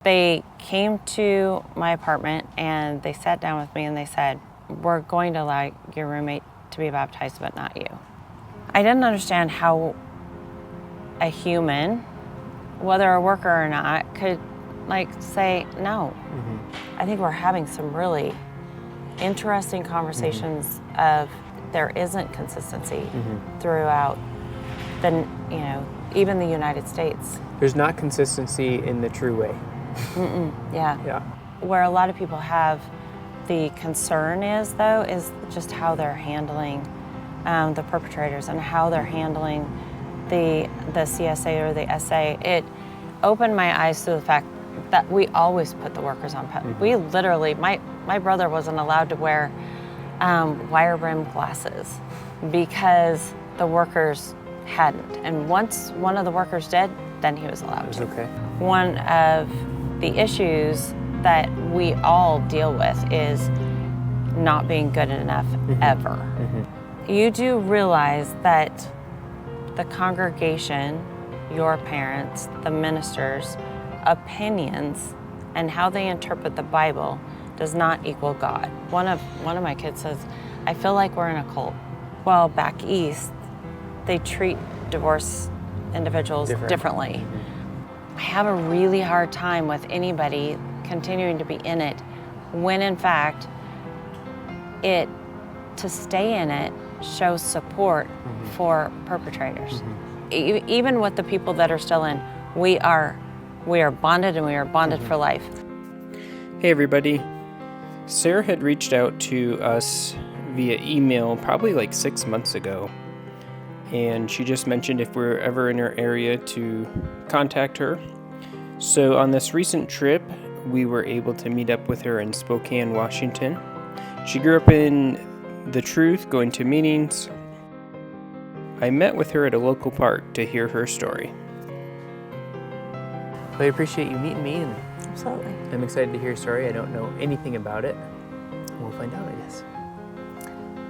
They came to my apartment and they sat down with me and they said, "We're going to allow your roommate to be baptized, but not you." I didn't understand how a human, whether a worker or not, could say no. I think we're having some really interesting conversations of there isn't consistency throughout even the United States. There's not consistency in the true way. Yeah. Where a lot of people have the concern is just how they're handling the perpetrators and how they're handling the CSA or the SA. It opened my eyes to the fact that we always put the workers on pedestal. We literally, my brother wasn't allowed to wear wire brim glasses because the workers hadn't. And once one of the workers did, then he was allowed to. Okay. One of the issues that we all deal with is not being good enough ever. You do realize that the congregation, your parents, the ministers' opinions and how they interpret the Bible does not equal God. One of my kids says, "I feel like we're in a cult." Well, back east, they treat divorced individuals differently. I have a really hard time with anybody continuing to be in it when in fact to stay in it shows support for perpetrators. Even with the people that are still in, we are bonded and we are bonded for life. Hey everybody. Sarah had reached out to us via email probably like 6 months ago. And she just mentioned if we're ever in her area to contact her. So on this recent trip, we were able to meet up with her in Spokane, Washington. She grew up in the truth, going to meetings. I met with her at a local park to hear her story. I appreciate you meeting me, and Absolutely. I'm excited to hear your story. I don't know anything about it. We'll find out, I guess.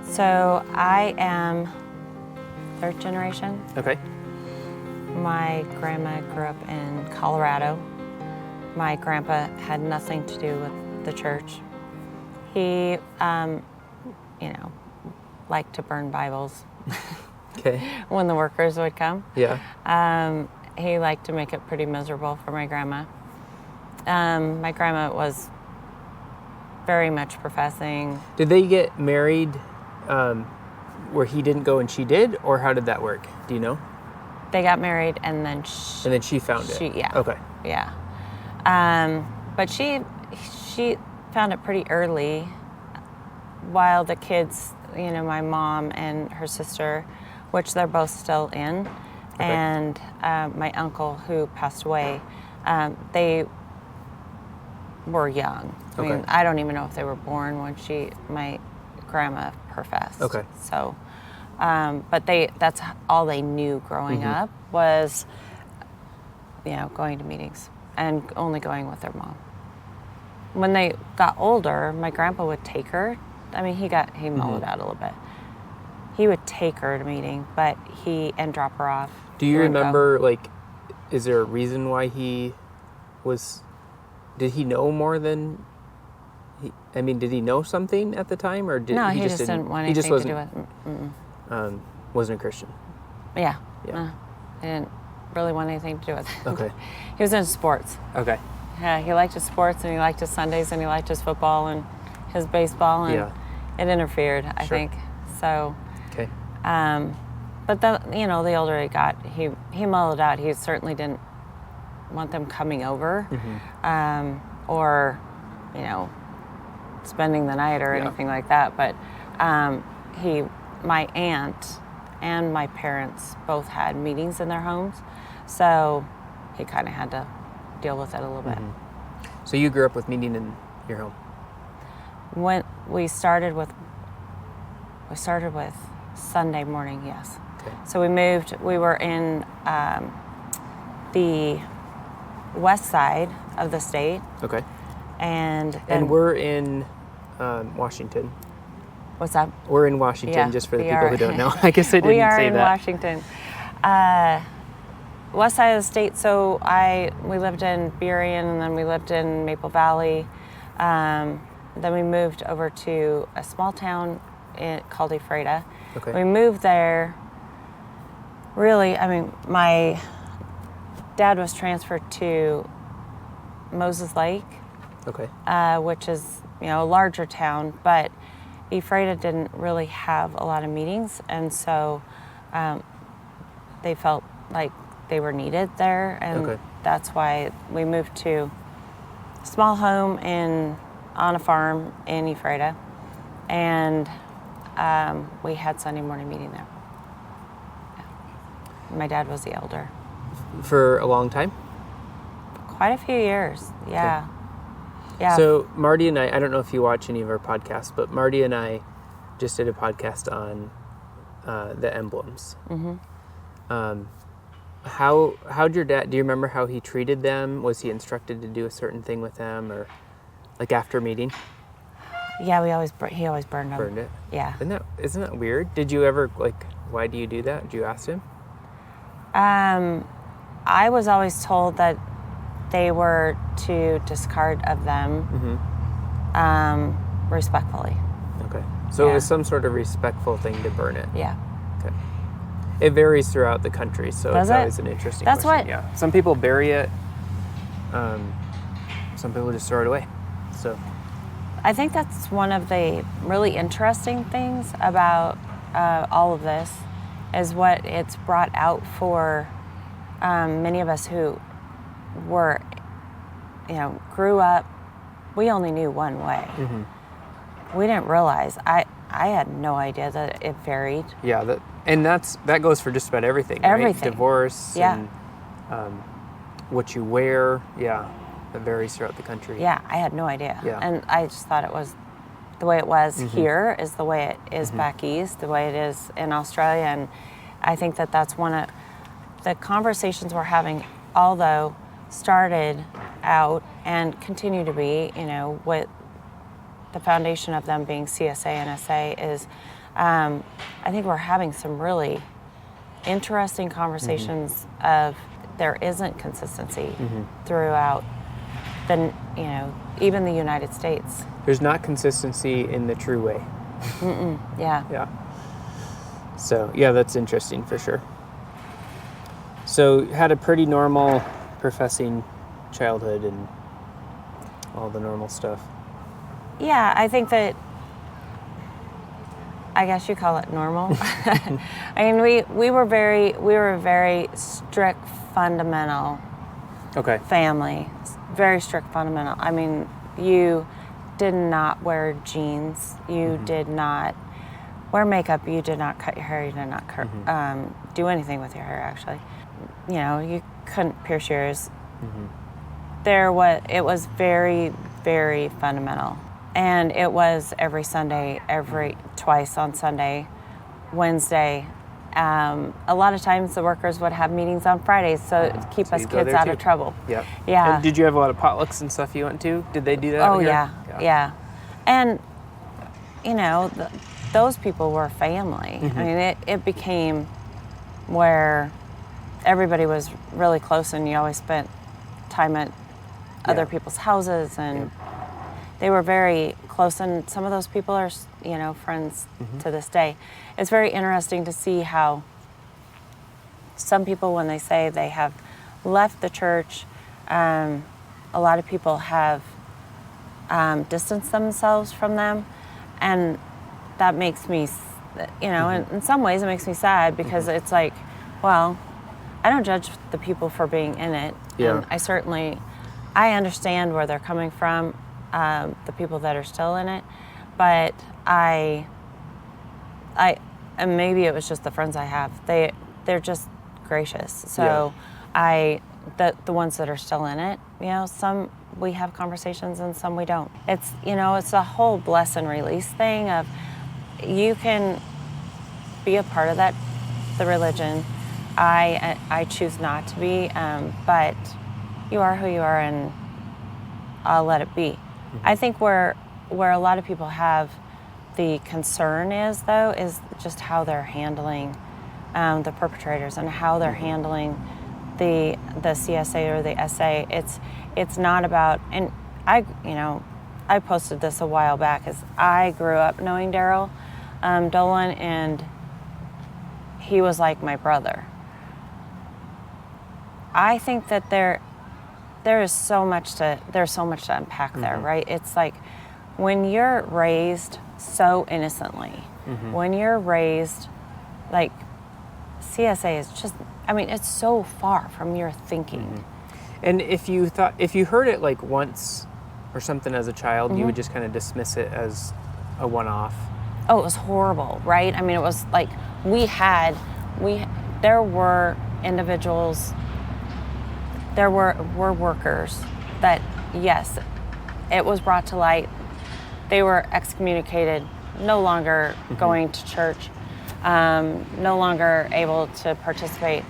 So I am third generation. Okay. My grandma grew up in Colorado. My grandpa had nothing to do with the church. He, liked to burn Bibles. Okay. When the workers would come. Yeah. He liked to make it pretty miserable for my grandma. My grandma was very much professing. Did they get married where he didn't go and she did, or how did that work? Do you know? They got married and then she found it. Yeah. Okay. Yeah. But she found it pretty early, while the kids, my mom and her sister, which they're both still in, and my uncle who passed away, they were young. I mean, I don't even know if they were born when my grandma professed. Okay. So, but that's all they knew growing up was, going to meetings and only going with their mom. When they got older, my grandpa would take her. I mean, he mellowed out a little bit. He would take her to meeting, and drop her off. Do you remember, is there a reason why did he know more than did he know something at the time, or no, he just didn't want anything to do with it. Wasn't a Christian. Yeah. Yeah. He didn't really want anything to do with it. Okay. He was into sports. Okay. Yeah, he liked his sports, and he liked his Sundays, and he liked his football and his baseball, and it interfered, I think. So. Okay. But the older he got, he mellowed out. He certainly didn't want them coming over, or, spending the night or anything like that. But my aunt and my parents both had meetings in their homes, so he kind of had to deal with it a little bit. So you grew up with meeting in your home? When we started with Sunday morning, yes. Okay. So we were in the west side of the state. Okay. And we're in Washington. What's that? We're in Washington, just for the people who don't know. I guess I didn't say that. We are in Washington. west side of the state. So we lived in Burien, and then we lived in Maple Valley. Then we moved over to a small town called Ephrata. Okay. We moved there. Really, I mean, my dad was transferred to Moses Lake, Okay. which is, a larger town, but Ephrata didn't really have a lot of meetings, and so they felt like they were needed there, and Okay. that's why we moved to a small home on a farm in Ephrata, and we had Sunday morning meeting there. Yeah. My dad was the elder. For a long time? Quite a few years, yeah. Okay. Yeah. So Marty and I don't know if you watch any of our podcasts, but Marty and I just did a podcast on the emblems. Mm-hmm. How'd your dad, do you remember how he treated them? Was he instructed to do a certain thing with them, or like after a meeting? Yeah, he always burned them. Burned it? Yeah. Isn't that weird? Did you ever, why do you do that? Did you ask him? I was always told that they were to discard of them respectfully. Okay. So Yeah. it was some sort of respectful thing to burn it. Yeah. Okay. It varies throughout the country, so Does it's it? always an interesting That's question. what- Yeah. Some people bury it. Some people just throw it away. So. I think that's one of the really interesting things about all of this is what it's brought out for many of us who were, grew up. We only knew one way. Mm-hmm. We didn't realize. I had no idea that it varied. Yeah, that goes for just about everything. Everything. Right? Divorce. Yeah. And what you wear. Yeah, it varies throughout the country. Yeah, I had no idea. Yeah. And I just thought it was the way it was here is the way it is back east, the way it is in Australia. And I think that that's one of the conversations we're having, although started out and continue to be, with the foundation of them being CSA and SA is, I think we're having some really interesting conversations of there isn't consistency throughout even the United States. There's not consistency in the true way. Yeah. Yeah. So, yeah, that's interesting for sure. So, had a pretty normal professing childhood and all the normal stuff. Yeah, I think that, I guess you call it normal. I mean, we were a very strict, fundamental Okay. family. Very strict, fundamental. I mean, you did not wear jeans. You did not wear makeup. You did not cut your hair. You did not do anything with your hair, actually. You couldn't pierce yours. It was very, very fundamental. And it was every Sunday, twice on Sunday, Wednesday. A lot of times the workers would have meetings on Fridays, so to keep So us you'd go kids there out too. of trouble. Yep. Yeah. And did you have a lot of potlucks and stuff you went to? Did they do that? Oh, here? yeah. And, those people were family. I mean, it became where everybody was really close, and you always spent time at other people's houses, and they were very close, and some of those people are, friends to this day. It's very interesting to see how some people, when they say they have left the church, a lot of people have distanced themselves from them, and that makes me, in some ways it makes me sad, because it's like, well, I don't judge the people for being in it, Yeah. and I understand where they're coming from, the people that are still in it, but and maybe it was just the friends I have. They're just gracious. So the ones that are still in it, some we have conversations and some we don't. It's it's a whole bless and release thing of you can be a part of the religion. I choose not to be, but you are who you are, and I'll let it be. I think where a lot of people have the concern is just how they're handling the perpetrators and how they're handling the CSA or the SA. It's not about, and I posted this a while back, as I grew up knowing Daryl Dolan, and he was like my brother. I think that there's so much to unpack there, right? It's like when you're raised so innocently, when you're raised like CSA is just, I mean, it's so far from your thinking. And if you heard it like once or something as a child, you would just kind of dismiss it as a one-off. Oh, it was horrible, right? I mean, it was like there were individuals, there were workers that, yes, it was brought to light. They were excommunicated, no longer going to church, no longer able to participate.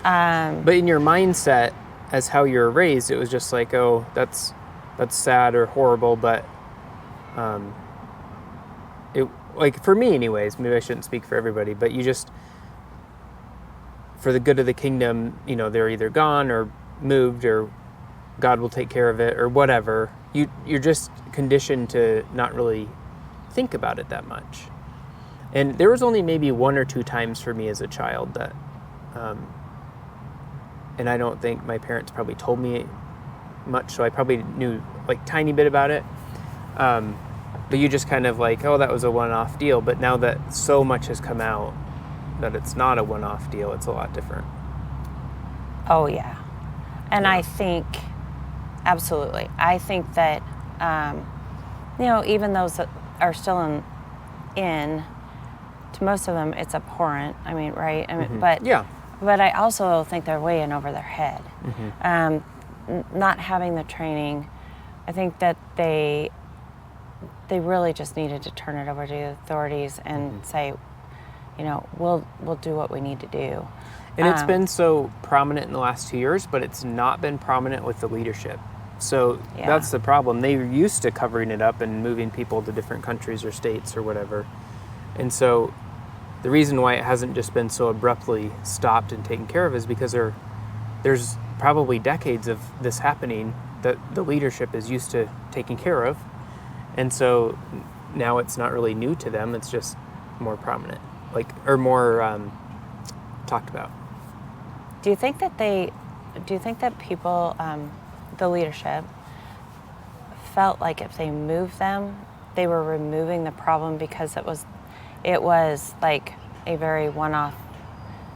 But in your mindset, as how you were raised, it was just like, oh, that's sad or horrible. But it, like for me, anyways, maybe I shouldn't speak for everybody, but you just, for the good of the kingdom, they're either gone or moved, or God will take care of it, or whatever. You're just conditioned to not really think about it that much. And there was only maybe 1 or 2 times for me as a child that, and I don't think my parents probably told me much, so I probably knew like tiny bit about it. But you just kind of like, oh, that was a one-off deal. But now that so much has come out that it's not a one-off deal, it's a lot different. Oh, yeah. And I think, absolutely. I think that, even those that are still in, to most of them, it's abhorrent. I mean, right? I mean, but I also think they're way in over their head. Not having the training, I think that they really just needed to turn it over to the authorities and say, we'll do what we need to do. And it's been so prominent in the last 2 years, but it's not been prominent with the leadership. So that's the problem. They were used to covering it up and moving people to different countries or states or whatever. And so the reason why it hasn't just been so abruptly stopped and taken care of is because there's probably decades of this happening that the leadership is used to taking care of. And so now it's not really new to them. It's just more prominent, or more talked about. Do you think that people, the leadership, felt like if they moved them, they were removing the problem because it was like a very one-off.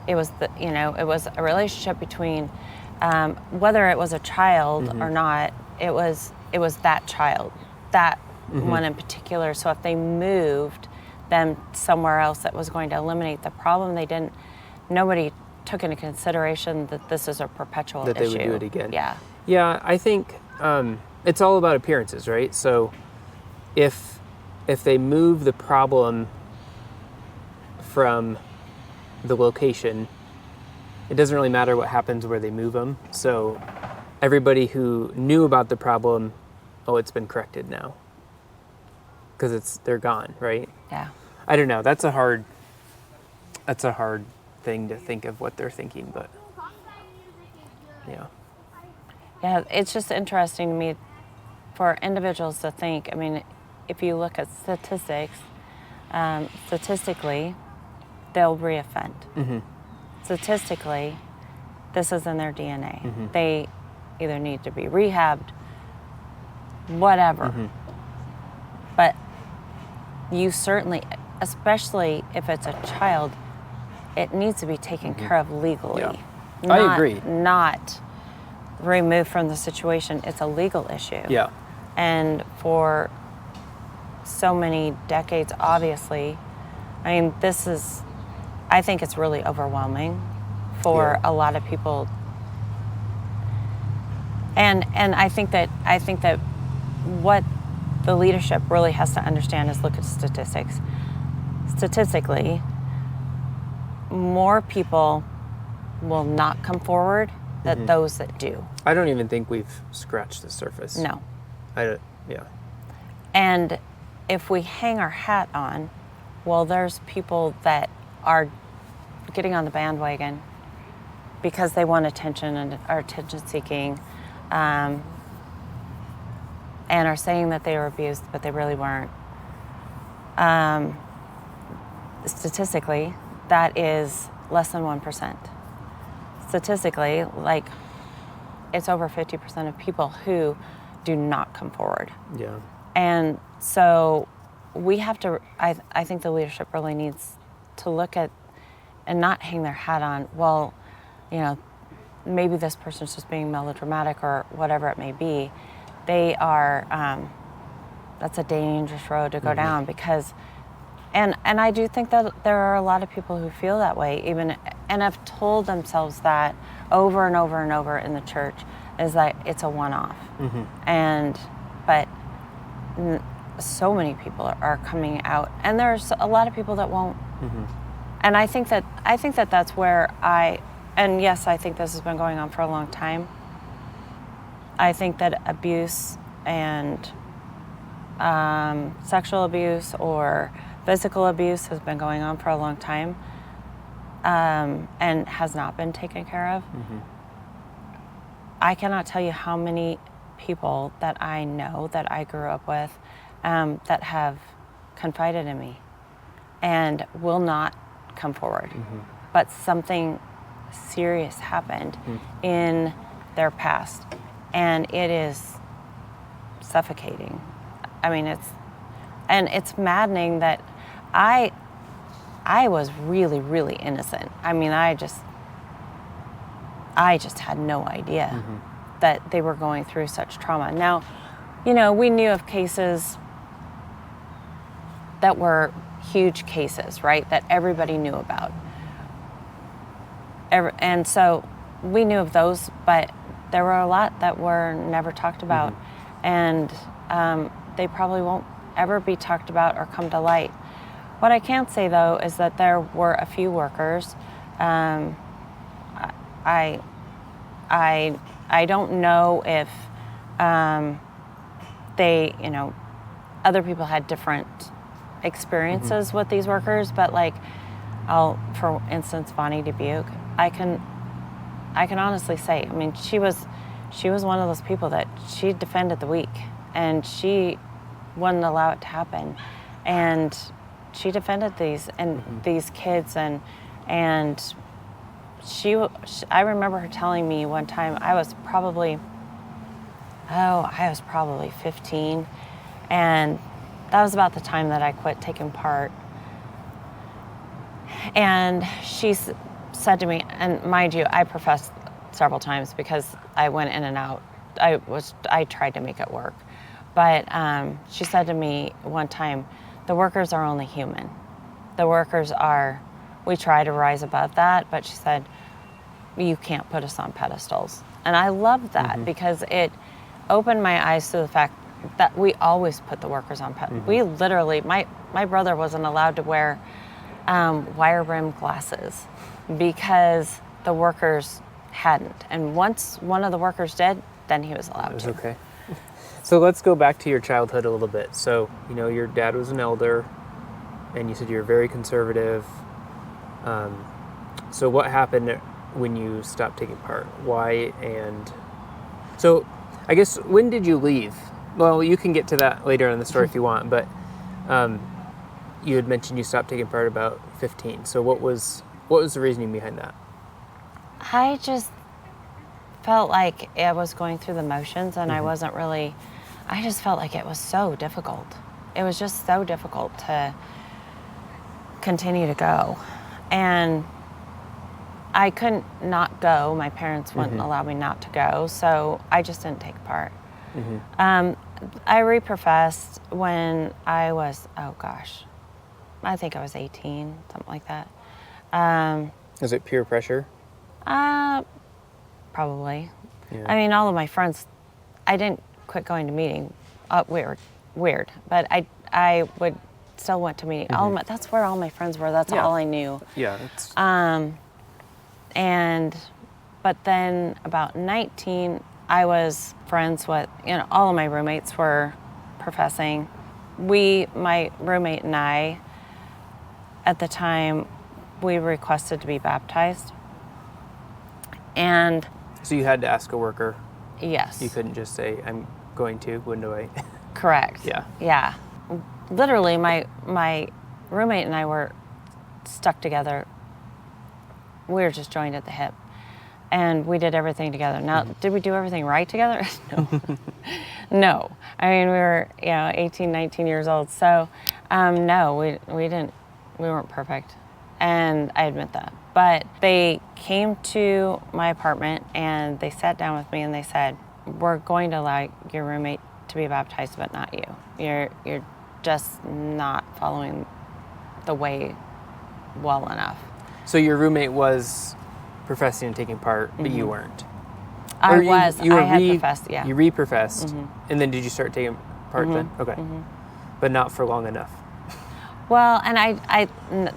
It was it was a relationship between whether it was a child or not. It was that child, that one in particular. So if they moved them somewhere else that was going to eliminate the problem, nobody took into consideration that this is a perpetual issue. That they would do it again. Yeah. Yeah, I think it's all about appearances, right? So if they move the problem from the location, it doesn't really matter what happens where they move them. So everybody who knew about the problem, it's been corrected now because they're gone, right? Yeah. I don't know. That's a hard thing to think of what they're thinking, but yeah. Yeah, it's just interesting to me for individuals to think. I mean, if you look at statistics, statistically, they'll reoffend. Statistically, this is in their DNA. They either need to be rehabbed, whatever. But you certainly, especially if it's a child, it needs to be taken care of legally. Yeah. I agree. Not removed from the situation. It's a legal issue. Yeah. And for so many decades, obviously, I mean, I think it's really overwhelming for a lot of people. And I think that what the leadership really has to understand is look at statistics. Statistically, more people will not come forward than those that do. I don't even think we've scratched the surface. No. Yeah. And if we hang our hat on, well, there's people that are getting on the bandwagon because they want attention and are attention seeking, and are saying that they were abused, but they really weren't. Statistically, that is less than 1%. Statistically, like, it's over 50% of people who do not come forward. Yeah. And so we have to, I think the leadership really needs to look at and not hang their hat on, well, you know, maybe this person's just being melodramatic or whatever it may be. They are, that's a dangerous road to go down, because, and I do think that there are a lot of people who feel that way, even, and have told themselves that over and over and over in the church, is that it's a one-off. And, but so many people are coming out, and there's a lot of people that won't. And I think that that's where and yes, I think this has been going on for a long time. I think that abuse and sexual abuse or physical abuse has been going on for a long time, and has not been taken care of. I cannot tell you how many people that I know that I grew up with that have confided in me and will not come forward. But something serious happened in their past, and it is suffocating. I mean, it's maddening that I was really, really innocent. I mean, I just had no idea that they were going through such trauma. Now, you know, we knew of cases that were huge cases, right, that everybody knew about. And so we knew of those, but there were a lot that were never talked about. And they probably won't ever be talked about or come to light. What I can say, though, is that there were a few workers. I don't know if they, you know, other people had different experiences with these workers, but like, for instance, Bonnie Dubuque, I can honestly say, I mean, she was one of those people that she defended the weak, and she wouldn't allow it to happen, and she defended these these kids, and I remember her telling me one time, I was probably 15, and that was about the time that I quit taking part. And she said to me, and mind you, I professed several times because I went in and out. I tried to make it work. But she said to me one time, the workers are only human. The workers we try to rise above that, but she said, you can't put us on pedestals. And I loved that because it opened my eyes to the fact that we always put the workers on pedestals. We literally, my brother wasn't allowed to wear wire-rimmed glasses because the workers hadn't. And once one of the workers did, then he was allowed to. Okay. So let's go back to your childhood a little bit. So, you know, your dad was an elder, and you said you were very conservative. So what happened when you stopped taking part? Why? And so I guess, when did you leave? Well, you can get to that later in the story if you want, but you had mentioned you stopped taking part about 15. So what was the reasoning behind that? I just felt like I was going through the motions, and I just felt like it was so difficult. It was just so difficult to continue to go. And I couldn't not go. My parents wouldn't allow me not to go, so I just didn't take part. I reprofessed when I was, I think I was 18, something like that. Was it peer pressure? Probably. Yeah. I mean, all of my friends, I didn't quit going to meeting. Weird. But I would still went to meeting. That's where all my friends were. That's all I knew. Yeah. But then about 19, I was friends with, all of my roommates were professing. My roommate and I, at the time, we requested to be baptized. And So you had to ask a worker. yes. You couldn't just say, I'm going to window 8. Correct. Yeah. Yeah. Literally, my roommate and I were stuck together. We were just joined at the hip. And we did everything together. Now, did we do everything right together? No. No. I mean, we were, 18, 19 years old. So, no, we didn't, we weren't perfect. And I admit that. But they came to my apartment and they sat down with me and they said, we're going to allow your roommate to be baptized, but not you. You're just not following the way well enough. So your roommate was professing and taking part, but you weren't. I Or was. You I had professed, yeah. You re-professed, and then did you start taking part then? Okay. But not for long enough. Well, and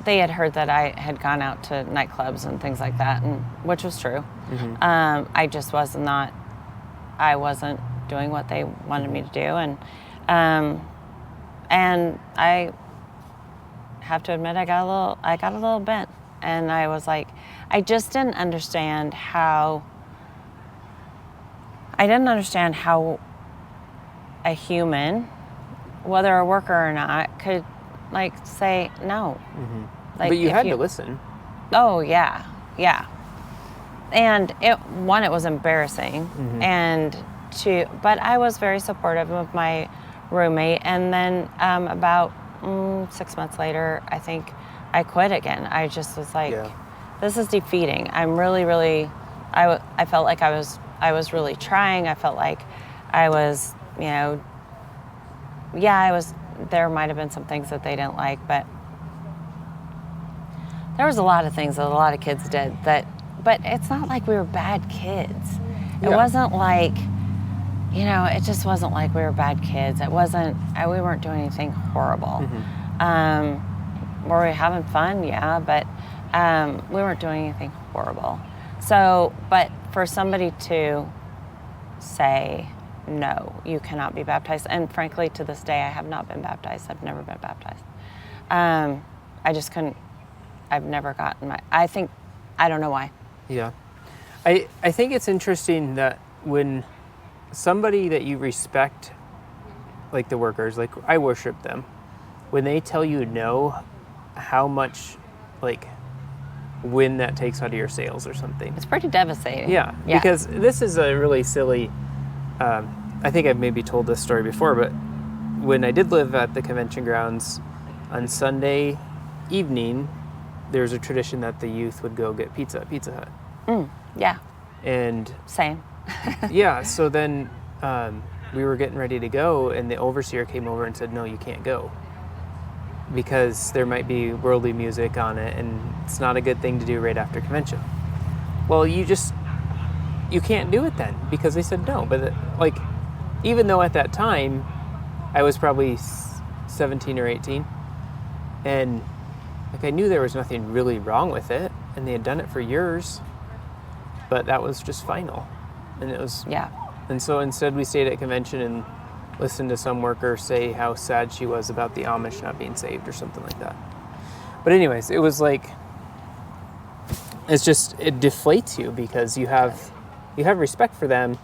they had heard that I had gone out to nightclubs and things like that, and which was true. I just I wasn't doing what they wanted me to do, and I have to admit I got a little bent, and I was like, I just didn't understand how. I didn't understand how a human, whether a worker or not, could say no. But you had to listen. Oh yeah. And it was embarrassing, and but I was very supportive of my roommate. And then about 6 months later, I think I quit again. I just was like, this is defeating. I'm really, I felt like I was really trying. I felt like I was, there might have been some things that they didn't like, but there was a lot of things that a lot of kids did but it's not like we were bad kids. It wasn't like, it just wasn't like we were bad kids. It wasn't, we weren't doing anything horrible. Were we having fun? Yeah, but we weren't doing anything horrible. So, but for somebody to say, no, you cannot be baptized. And frankly, to this day, I have not been baptized. I've never been baptized. I just couldn't, I've never gotten I don't know why. Yeah. I think it's interesting that when somebody that you respect, like the workers, like I worship them, when they tell you no, how much, when that takes out of your sales or something. It's pretty devastating. Yeah. Because this is a really silly, I think I've maybe told this story before, but when I did live at the convention grounds, on Sunday evening, there was a tradition that the youth would go get pizza at Pizza Hut. Yeah. And same. yeah, so then we were getting ready to go, and the overseer came over and said, no, you can't go, because there might be worldly music on it, and it's not a good thing to do right after convention. Well, you can't do it then, because they said no. But even though at that time I was probably 17 or 18, and I knew there was nothing really wrong with it, and they had done it for years, but that was just final. And it was, and so instead we stayed at convention and listened to some worker say how sad she was about the Amish not being saved or something like that. But anyways, it was it deflates you, because you have respect for them,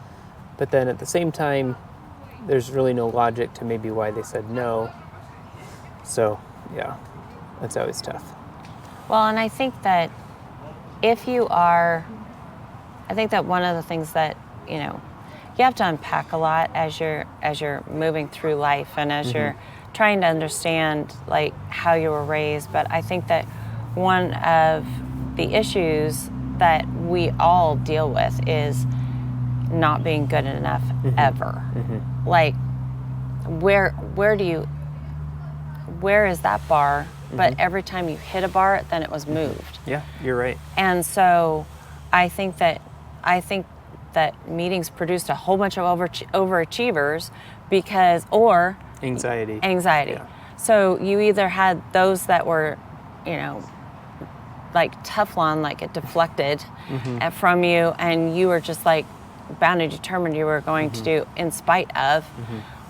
but then at the same time, there's really no logic to maybe why they said no. So, yeah, that's always tough. Well, and I think that I think that one of the things that, you have to unpack a lot as you're moving through life, and as you're trying to understand how you were raised. But I think that one of the issues that we all deal with is not being good enough ever. Where is that bar? But every time you hit a bar, then it was moved. Yeah, you're right. And so I think that meetings produced a whole bunch of overachievers or Anxiety. Yeah. So you either had those that were, like Teflon, it deflected from you, and you were just bound and determined you were going to do in spite of,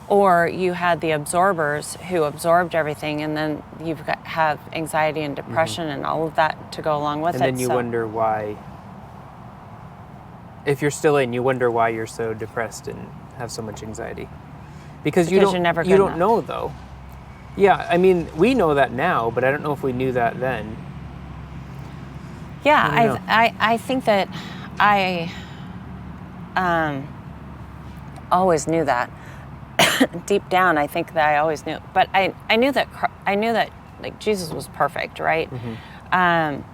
or you had the absorbers who absorbed everything, and then have anxiety and depression and all of that to go along with it. And then you wonder why If you're still in, you wonder why you're so depressed and have so much anxiety. Because you're never good you don't enough. know, though. Yeah, I mean, we know that now, but I don't know if we knew that then. Yeah, I think that I always knew that. Deep down, I think that I always knew. But I knew that like Jesus was perfect, right? And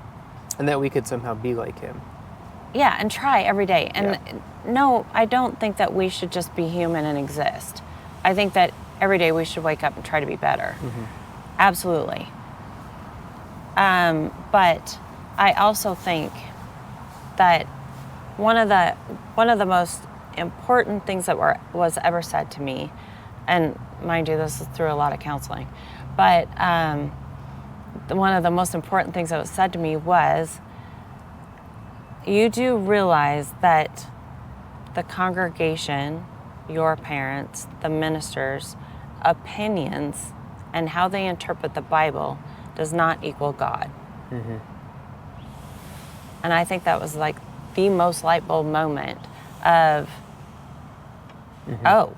that we could somehow be like him. Yeah, and try every day. And no, I don't think that we should just be human and exist. I think that every day we should wake up and try to be better. Absolutely. But I also think that one of the most important things that was ever said to me, and mind you, this is through a lot of counseling, but one of the most important things that was said to me was, you do realize that the congregation, your parents, the ministers' opinions, and how they interpret the Bible does not equal God. And I think that was like the most light bulb moment of, oh,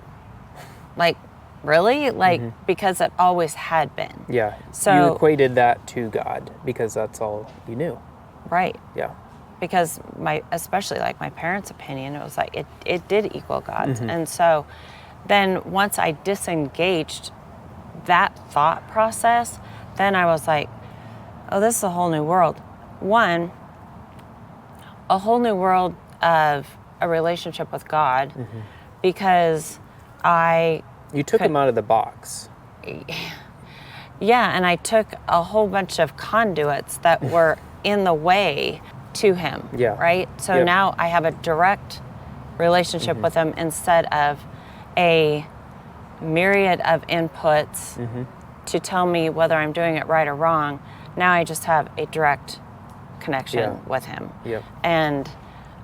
like, really? Like, because it always had been. Yeah. So you equated that to God because that's all you knew. Right. Yeah. Because especially like my parents' opinion, it was like it did equal God's. And so then once I disengaged that thought process, then I was like, oh, this is a whole new world. One, a whole new world of a relationship with God, because You took him out of the box. Yeah, and I took a whole bunch of conduits that were in the way to him. Yeah. Right? So now I have a direct relationship with him instead of a myriad of inputs to tell me whether I'm doing it right or wrong. Now I just have a direct connection with him. And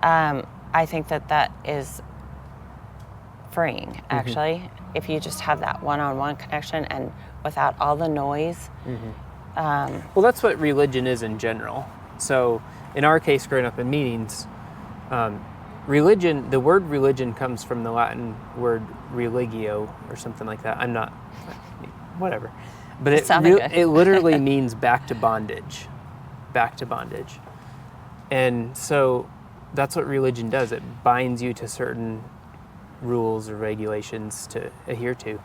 I think that is freeing, actually, if you just have that one-on-one connection and without all the noise. Well, that's what religion is in general. So in our case, growing up in meetings, religion, the word religion comes from the Latin word religio or something like that. I'm not, whatever. But it literally means back to bondage. Back to bondage. And so that's what religion does. It binds you to certain rules or regulations to adhere to.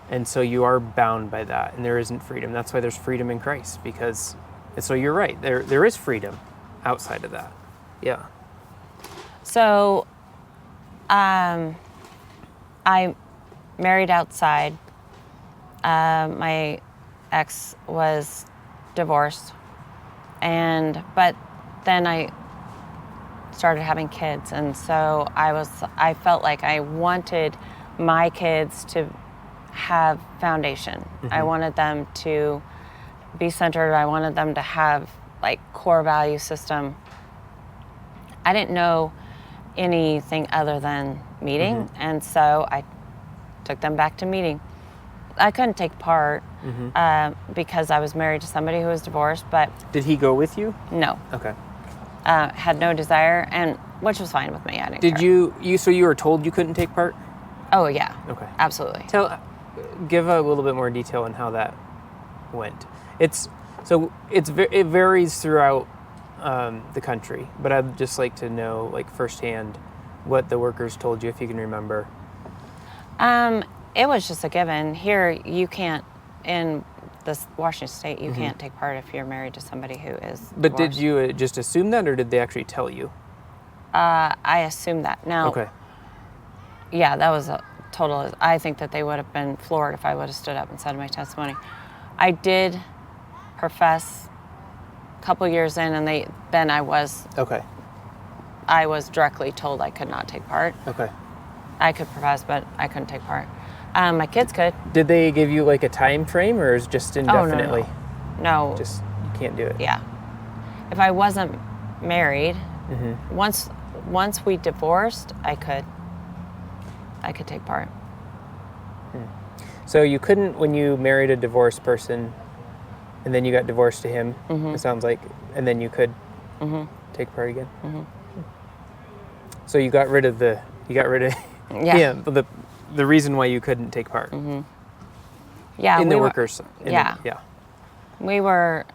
And so you are bound by that, and there isn't freedom. That's why there's freedom in Christ, because, so you're right, there is freedom outside of that. Yeah. So, I married outside. My ex was divorced, but then I started having kids, and so I felt like I wanted my kids to have foundation. I wanted them to be centered. I wanted them to have like core value system. I didn't know anything other than meeting, and so I took them back to meeting. I couldn't take part because I was married to somebody who was divorced, but... Did he go with you? No. Okay. Had no desire, and which was fine with me. I didn't care. So you were told you couldn't take part? Oh, yeah. Okay. Absolutely. Give a little bit more detail on how that went. It varies throughout the country, but I'd just like to know, like, firsthand what the workers told you, if you can remember. It was just a given. Here, you can't, in this Washington State, you can't take part if you're married to somebody who is But divorced. did you just assume that, or did they actually tell you? I assumed that. Now, Okay. Yeah, that was a total... I think that they would have been floored if I would have stood up and said my testimony. I did profess a couple years in, and then I was directly told I could not take part. Okay. I could profess, but I couldn't take part. My kids could. Did they give you like a time frame, or is just indefinitely? Oh, no. Just, you can't do it. Yeah. If I wasn't married, once we divorced, I could take part. So you couldn't when you married a divorced person, and then you got divorced to him, it sounds like, and then you could take part again? So you got rid of Yeah. the reason why you couldn't take part. Yeah. In the workers. Yeah. Yeah. We were,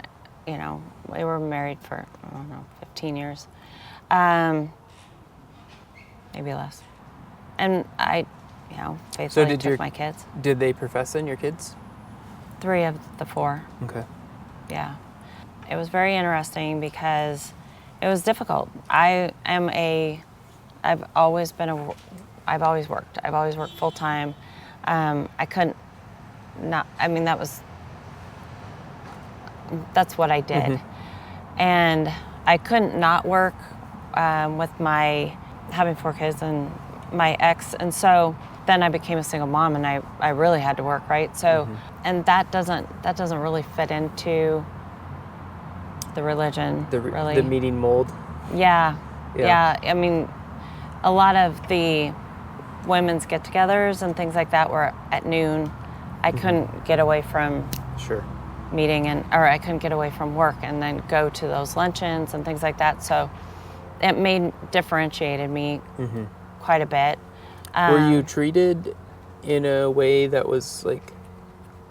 we were married for, I don't know, 15 years. Maybe less. And I, faithfully took my kids. Did they profess then, your kids? 3 of the 4. Okay. Yeah. It was very interesting because it was difficult. I've always worked. I've always worked full time. I couldn't not, that's what I did. And I couldn't not work with having 4 kids and my ex. And so then I became a single mom and I really had to work, right? So, and that doesn't really fit into the religion, really. The meeting mold? Yeah. I mean, a lot of the women's get-togethers and things like that were at noon. I couldn't get away from meeting or I couldn't get away from work and then go to those luncheons and things like that. So it differentiated me quite a bit. Were you treated in a way that was like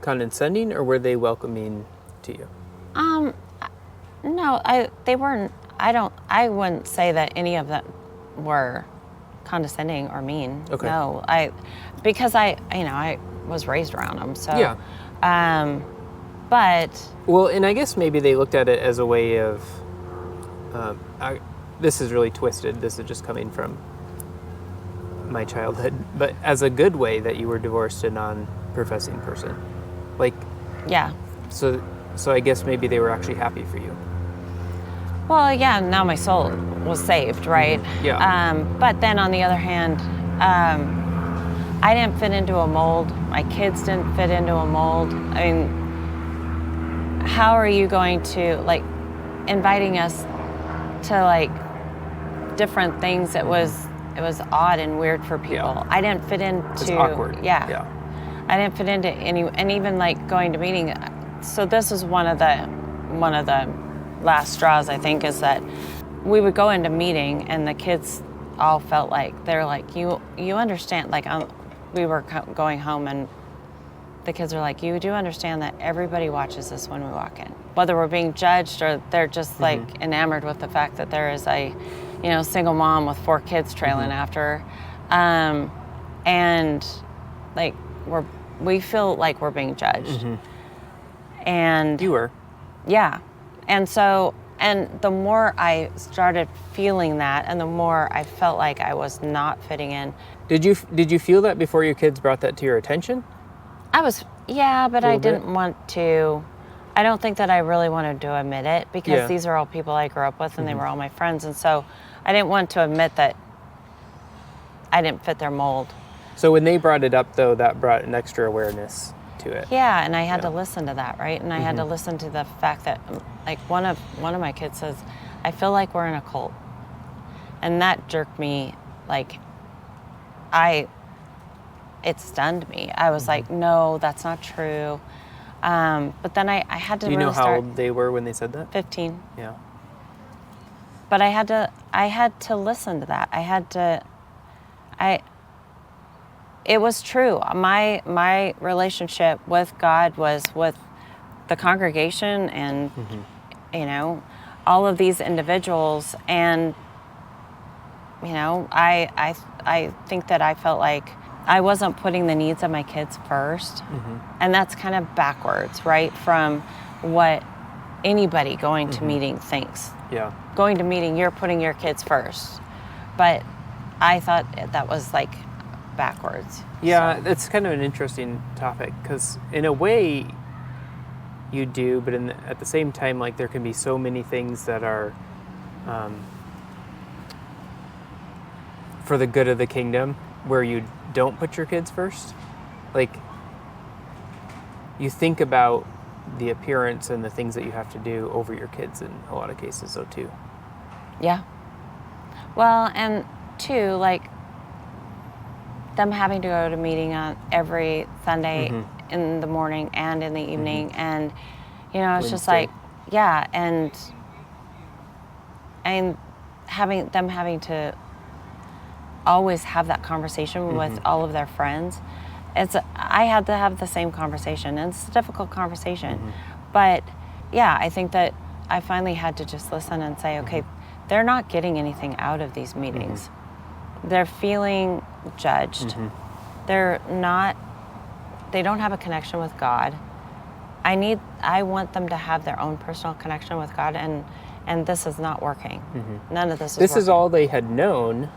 condescending, or were they welcoming to you? No, they weren't. I wouldn't say that any of them were condescending or mean. Okay. No, because I was raised around them. So yeah. But well, and I guess maybe they looked at it as a way of. This is really twisted. This is just coming from my childhood, but as a good way that you were divorced a non-professing person, like. Yeah. So I guess maybe they were actually happy for you. Well, yeah, now my soul was saved, right? Yeah. But then on the other hand, I didn't fit into a mold. My kids didn't fit into a mold. I mean, how are you going to, inviting us to, different things? It was odd and weird for people. Yeah. I didn't fit into... It's awkward. Yeah. I didn't fit into any, and even, going to meeting. So this is one of the last straws, I think, is that we would go into meeting and the kids all felt like they're like, you understand, we were going home and the kids are like, you do understand that everybody watches this when we walk in, whether we're being judged or they're just enamored with the fact that there is a single mom with 4 kids trailing after her. And we feel like we're being judged. And you were. Yeah. And so, and the more I started feeling that and the more I felt like I was not fitting in. Did you feel that before your kids brought that to your attention? But I didn't want to. I don't think that I really wanted to admit it because these are all people I grew up with and they were all my friends. And so I didn't want to admit that I didn't fit their mold. So when they brought it up, though, that brought an extra awareness to it. Yeah, and I had to listen to that, right? And I had to listen to the fact that, one of my kids says, I feel like we're in a cult. And that jerked me, it stunned me. I was like, no, that's not true. But then I had to Do you know how old they were when they said that? 15. Yeah. But I had to listen to that. It was true. My relationship with God was with the congregation and, all of these individuals. And, I think that I felt like I wasn't putting the needs of my kids first. And that's kind of backwards, right? From what anybody going to meeting thinks. Yeah. Going to meeting, you're putting your kids first. But I thought that was backwards. Yeah, so. It's kind of an interesting topic because in a way you do, but at the same time, there can be so many things that are for the good of the kingdom where you don't put your kids first. You think about the appearance and the things that you have to do over your kids in a lot of cases, though, too. Yeah. Well, and too, them having to go to meeting on every Sunday in the morning and in the evening, and it's just and having to always have that conversation with all of their friends. I had to have the same conversation, and it's a difficult conversation. But yeah, I think that I finally had to just listen and say, okay, they're not getting anything out of these meetings. They're feeling judged. They don't have a connection with God. I want them to have their own personal connection with God, and this is not working. None of this is working. This is all they had known,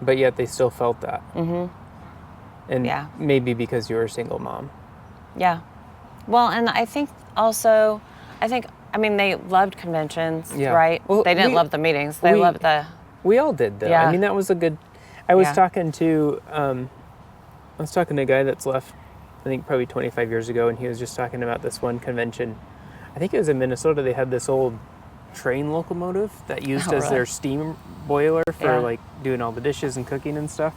but yet they still felt that. And maybe because you were a single mom. Yeah. Well, and I think also, I mean, they loved conventions, right? Well, they didn't love the meetings. They loved the... We all did, though. Yeah. I mean, that was a good... I was talking to a guy that's left, I think, probably 25 years ago, and he was just talking about this one convention. I think it was in Minnesota. They had this old train locomotive that used as their steam boiler for, like, doing all the dishes and cooking and stuff.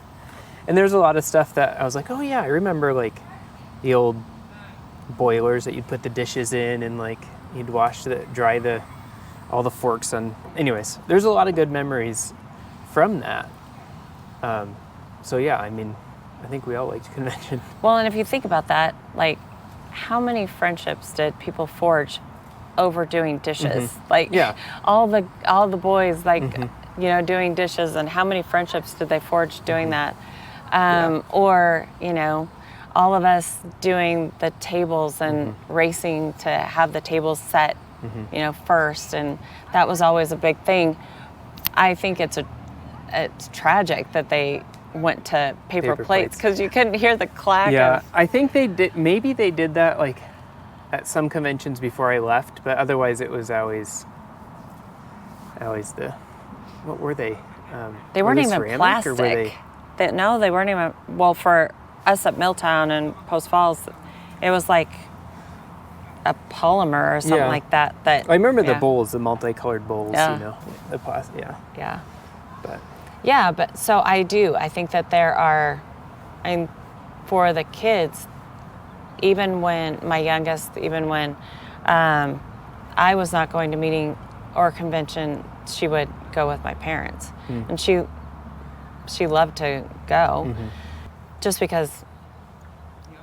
And there's a lot of stuff that I was like, oh, yeah, I remember, like, the old boilers that you'd put the dishes in, and, like, you'd dry all the forks on. Anyways, there's a lot of good memories from that. So, yeah, I mean, I think we all liked convention. Well, and if you think about that, like, how many friendships did people forge over doing dishes? Like, all the boys, like, you know, doing dishes, and how many friendships did they forge doing that? Or, you know, all of us doing the tables and racing to have the tables set, you know, first, and that was always a big thing. I think it's tragic that they went to paper plates because you couldn't hear the clack. Yeah, I think they did. Maybe they did that like at some conventions before I left, but otherwise it was always the. What were they? They weren't even plastic. Or were they... No, they weren't even. Well, for us at Milltown and Post Falls, it was like a polymer or something like that. That I remember the bowls, the multicolored bowls. You know, the plastic. But so I think that there are, and for the kids, even when my youngest, I was not going to meeting or convention, she would go with my parents, and she loved to go, just because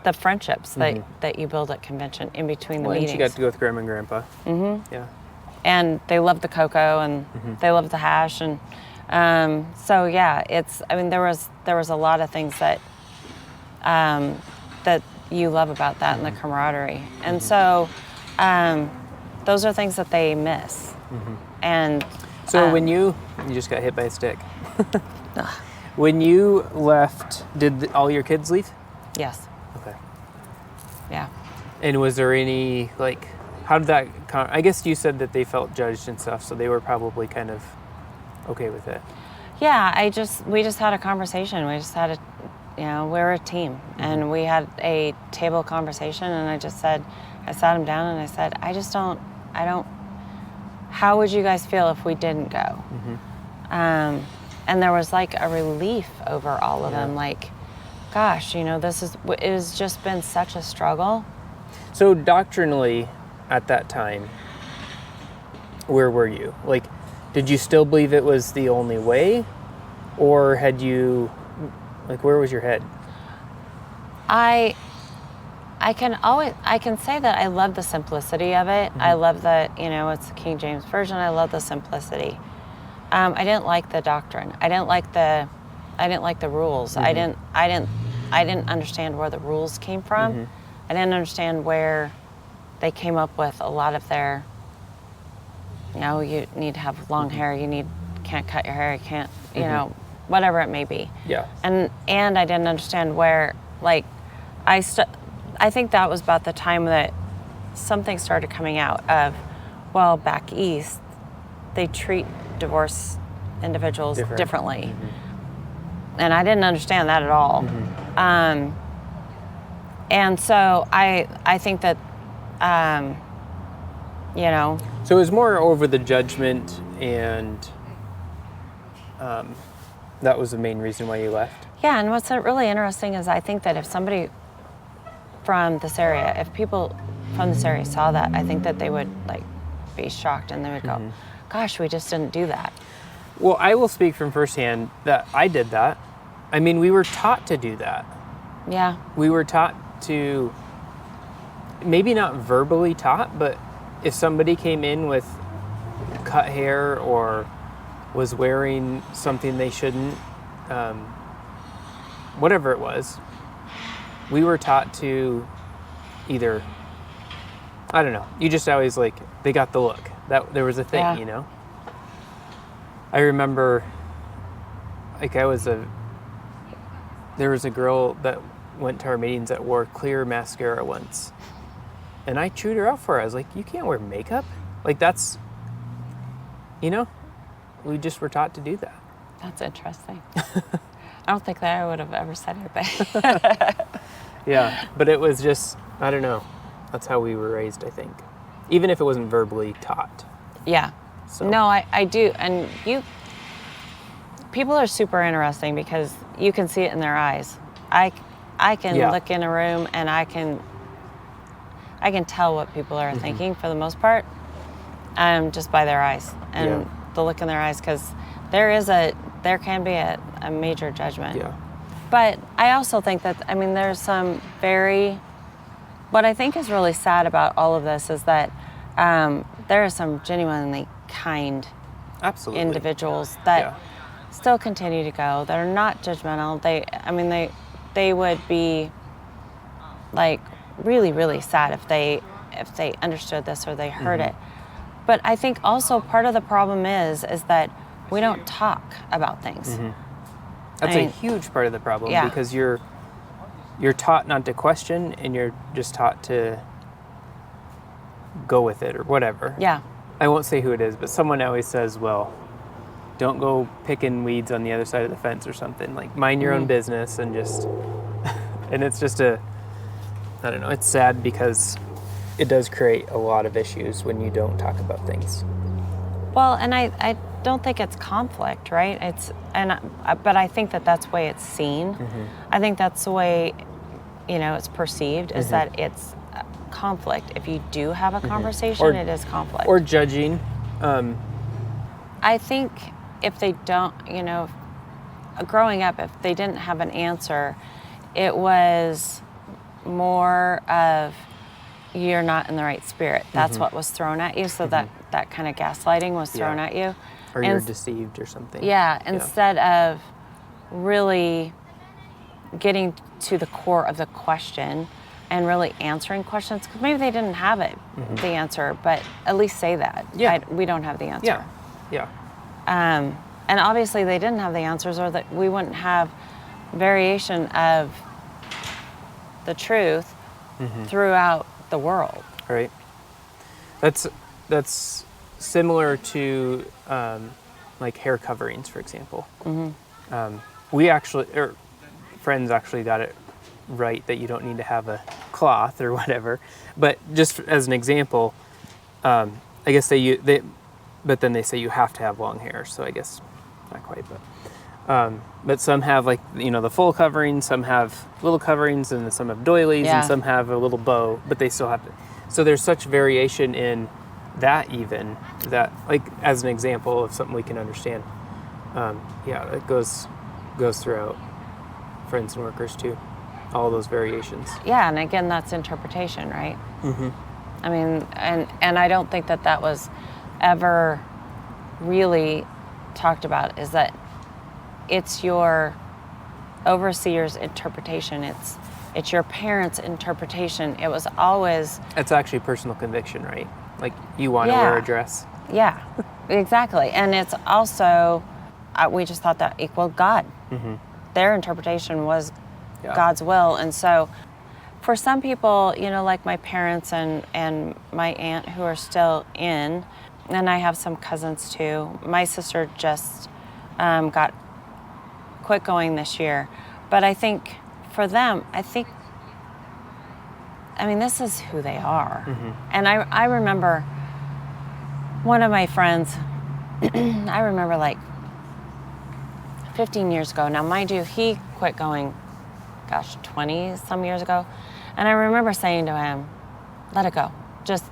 the friendships that you build at convention in between the meetings. And she got to go with Grandma and Grandpa. Yeah. And they loved the cocoa, and they loved the hash, and so yeah, there was a lot of things that that you love about that, and the camaraderie, and so those are things that they miss. And so when you just got hit by a stick. When you left, did all your kids leave? Yes. Okay. Yeah. And was there any, like, how did that, I guess you said that they felt judged and stuff, so they were probably kind of okay with it. Yeah, we just had a conversation. We just had we're a team, and we had a table conversation, and I sat them down and I said, how would you guys feel if we didn't go? And there was like a relief over all of them, like, gosh, it has just been such a struggle. So doctrinally, at that time, where were you? Like, did you still believe it was the only way? Or had you, like, where was your head? I can say that I love the simplicity of it. I love that, it's the King James Version. I love the simplicity. I didn't like the doctrine. I didn't like the rules. I didn't understand where the rules came from. I didn't understand where they came up with a lot of their, you need to have long hair, can't cut your hair, you can't, whatever it may be. Yeah. And I didn't understand where, like, I think that was about the time that something started coming out of, well, back east, they treat divorced individuals differently. And I didn't understand that at all. And so I think that, So it was more over the judgment, and that was the main reason why you left? Yeah, and what's really interesting is I think that if somebody from this area, if people from this area saw that, I think that they would, like, be shocked, and they would go, gosh, we just didn't do that. Well, I will speak from firsthand that I did that. I mean, we were taught to do that. Yeah. We were taught to, maybe not verbally taught, but if somebody came in with cut hair or was wearing something they shouldn't, whatever it was, we were taught to either, I don't know, you just always like, they got the look. That there was a thing, you know? I remember, like there was a girl that went to our meetings that wore clear mascara once. And I chewed her out for it. I was like, you can't wear makeup? Like that's, you know, we just were taught to do that. That's interesting. I don't think that I would have ever said anything. Yeah, but it was just, I don't know. That's how we were raised, I think. Even if it wasn't verbally taught. Yeah. So. No, I do. And people are super interesting because you can see it in their eyes. I can look in a room and I can tell what people are thinking for the most part, just by their eyes and the look in their eyes, because there can be a major judgment. Yeah. But I also think that, I mean, there's what I think is really sad about all of this is that there are some genuinely kind individuals that still continue to go, that are not judgmental. They would be like really, really sad if they understood this or they heard it. But I think also part of the problem is that we don't talk about things. That's a huge part of the problem because you're taught not to question and you're just taught to go with it or whatever. Yeah. I won't say who it is, but someone always says, well, don't go picking weeds on the other side of the fence or something. Like, mind your own business and just, and it's just I don't know, it's sad because it does create a lot of issues when you don't talk about things. Well, and I don't think it's conflict, right? But I think that's the way it's seen. I think that's the way, it's perceived, is that it's conflict. If you do have a conversation, it is conflict. Or judging. I think if they don't, growing up, if they didn't have an answer, it was more of, you're not in the right spirit. That's what was thrown at you. So that kind of gaslighting was thrown at you. Or you're deceived or something. Yeah, instead of really getting to the core of the question and really answering questions, because maybe they didn't have the answer, but at least say that. Yeah. We don't have the answer. Yeah. And obviously they didn't have the answers, or that we wouldn't have variation of the truth throughout the world. Right. That's similar to like hair coverings, for example. Friends actually got it right that you don't need to have a cloth or whatever. But just as an example, I guess but then they say you have to have long hair. So I guess not quite, but some have like, the full covering, some have little coverings, and some have doilies, and some have a little bow, but they still have to. So there's such variation in that, even that, like, as an example of something we can understand. It goes throughout friends and workers too, all those variations. Yeah, and again, that's interpretation, right? I mean, and I don't think that was ever really talked about, is that it's your overseer's interpretation, it's your parents' interpretation. It was always... It's actually personal conviction, right? Like, you want to wear a dress. Yeah, exactly. And it's also, we just thought that equaled God. Their interpretation was God's will. And so for some people, like my parents and my aunt who are still in, and I have some cousins too. My sister just quit going this year. But I think for them, this is who they are. And I remember one of my friends, I remember like 15 years ago. Now, mind you, he quit going, 20 some years ago. And I remember saying to him, let it go. Just,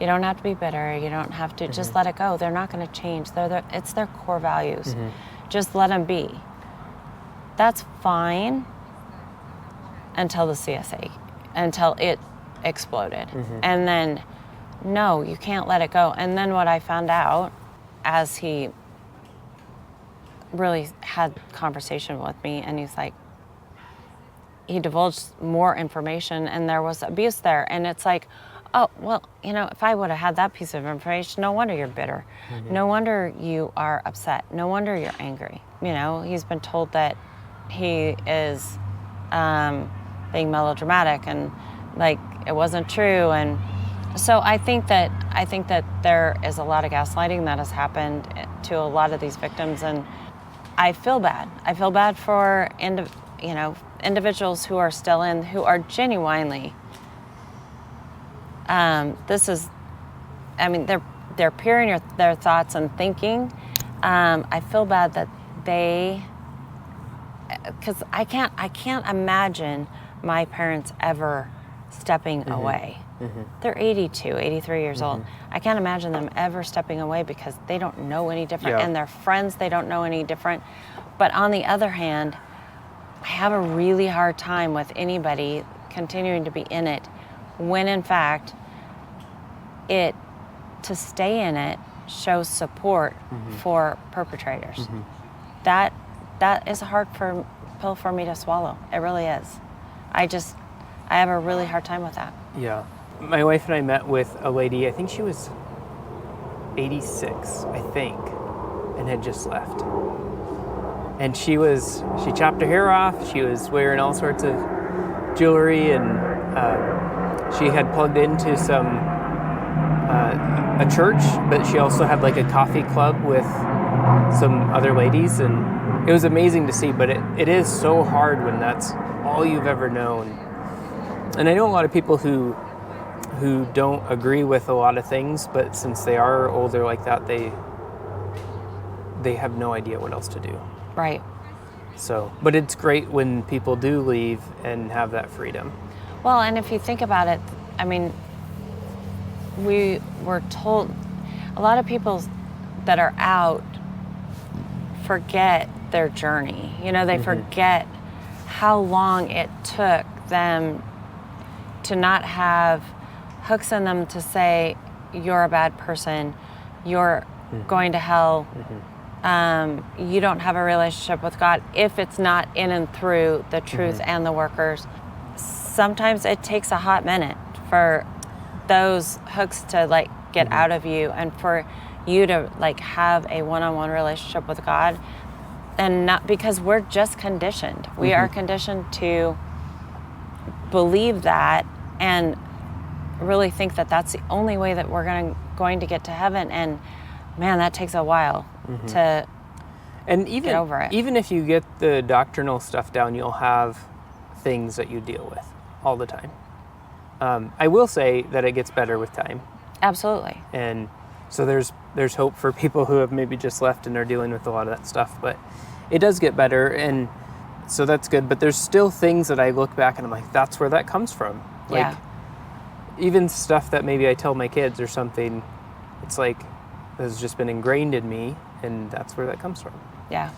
You don't have to be bitter. You don't have to, just let it go. They're not going to change. It's their core values. Just let them be. That's fine until the CSA, until it exploded. And then, no, you can't let it go. And then what I found out as he really had conversation with me, and he's like, he divulged more information, and there was abuse there. And it's like, oh, well, you know, if I would have had that piece of information, no wonder you're bitter. No wonder you are upset. No wonder you're angry. You know, he's been told that he is being melodramatic and like it wasn't true. And so I think that there is a lot of gaslighting that has happened to a lot of these victims, and I feel bad. I feel bad for individuals who are still in, who are genuinely. They're peering their thoughts and thinking. I feel bad that because I can't imagine my parents ever stepping away. They're 82, 83 years old. I can't imagine them ever stepping away because they don't know any different. And their friends, they don't know any different. But on the other hand, I have a really hard time with anybody continuing to be in it when in fact to stay in it shows support for perpetrators. That is a hard pill for me to swallow. It really is. I have a really hard time with that. Yeah. My wife and I met with a lady, I think she was 86, I think, and had just left. And she chopped her hair off, she was wearing all sorts of jewelry, and she had plugged into a church, but she also had like a coffee club with some other ladies, and it was amazing to see, but it is so hard when that's all you've ever known. And I know a lot of people who don't agree with a lot of things, but since they are older like that, they have no idea what else to do. Right. So, but it's great when people do leave and have that freedom. Well, and if you think about it, I mean, we were told a lot of people that are out forget their journey. You know, they forget how long it took them to not have hooks in them to say, you're a bad person, you're going to hell, you don't have a relationship with God, if it's not in and through the truth and the workers. Sometimes it takes a hot minute for those hooks to like get out of you, and for you to like have a one-on-one relationship with God. And not because we're just conditioned. We are conditioned to believe that and really think that that's the only way that we're going to get to heaven. And man, that takes a while to get over it. Even if you get the doctrinal stuff down, you'll have things that you deal with all the time. I will say that it gets better with time. Absolutely. And so there's hope for people who have maybe just left and are dealing with a lot of that stuff, but it does get better, and so that's good. But there's still things that I look back and I'm like, that's where that comes from. Like, even stuff that maybe I tell my kids or something, it's like, has just been ingrained in me, and that's where that comes from. Yeah.